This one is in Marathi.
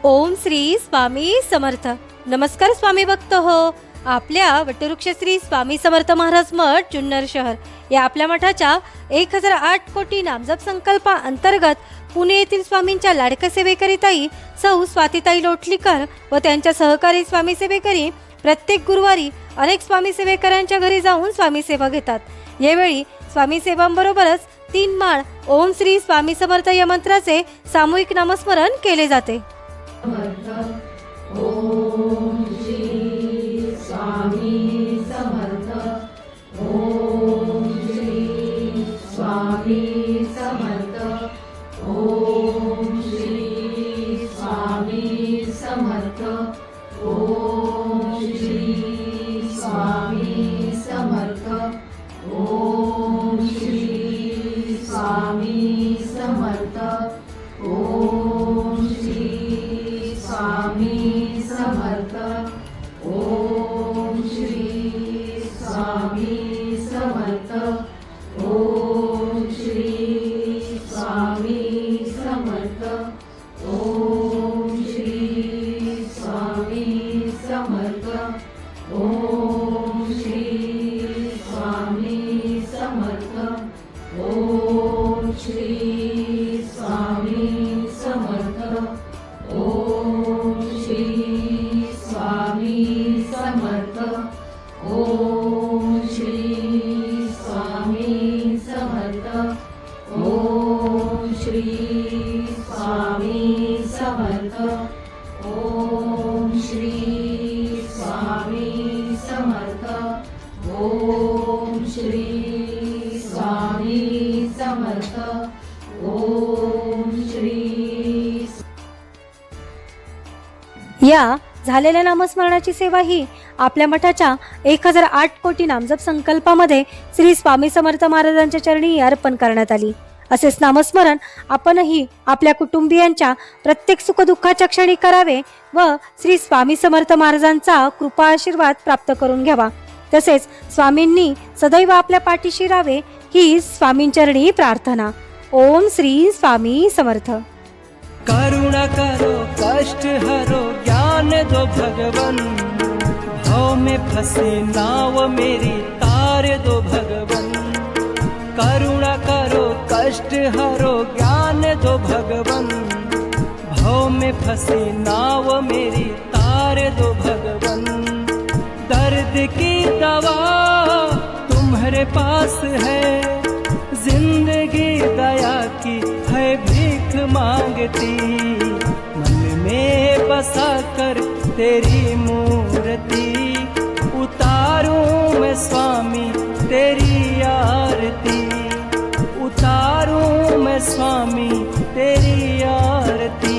ओम श्री स्वामी समर्थ. नमस्कार स्वामी भक्त हो. आपल्या वटवृक्ष श्री स्वामी समर्थ महाराज मठ जुन्नर शहर या आपल्या मठाच्या 1008 कोटी नामजप संकल्पा अंतर्गत पुणे येथील स्वामींच्या लाडक्या सेवेकरीताई सौ स्वातीताई लोटलीकर व त्यांच्या सहकारी स्वामी सेवेकरी प्रत्येक गुरुवारी अनेक स्वामी सेवेकरांच्या घरी जाऊन स्वामी सेवा घेतात. यावेळी स्वामी सेवांबरोबरच 3 माळ ओम श्री स्वामी समर्थ या मंत्राचे सामूहिक नामस्मरण केले जाते. ओम श्री स्वामी समर्थ. ओम श्री स्वामी समर्थ. ओम श्री स्वामी समर्थ. ओम श्री स्वामी समर्थ. ओम श्री स्वामी समर्थ. ओम श्री स्वामी समर्थ. ओम श्री स्वामी समर्थ. ओम श्री स्वामी समर्थ. ओम श्री स्वामी समर्थ. ओम श्री स्वामी समर्थ. ओम श्री स्वामी समर्थ. ओम श्री स्वामी समर्थ. ओम श्री स्वामी समर्थ. ओम श्री स्वामी समर्थ. ओम श्री स्वामी समर्थ. ओम श्री स्वामी समर्थ. ओम श्री. या झालेल्या नामस्मरणाची सेवा ही आपल्या मठाच्या 1008 कोटी नामजप संकल्पामध्ये श्री स्वामी समर्थ महाराजांच्या चरणी अर्पण करण्यात आली. असेच नामस्मरण आपणही आपल्या कुटुंबियांच्या प्रत्येक सुखदुःखाच्या क्षणी करावे व श्री स्वामी समर्थ महाराजांचा कृपा आशीर्वाद प्राप्त करून घ्यावा. तसेच स्वामींनी सदैव आपल्या पाठीशी राहावे ही स्वामींचरणी प्रार्थना. ओम श्री स्वामी समर्थ. करुणा करो कष्ट हरो ज्ञान दो भगवन, भाव में फंसी नाव मेरी तार दो भगवन. करुणा करो कष्ट हरो ज्ञान दो भगवन, भाव में फंसी नाव मेरी तार दो भगवन. दर्द की दवा तुम्हारे पास है, जिंदगी दया की है भीख मांगती. मन में बसा कर तेरी मूर्ति, उतारूं मैं स्वामी तेरी आरती. उतारूं मैं स्वामी तेरी आरती.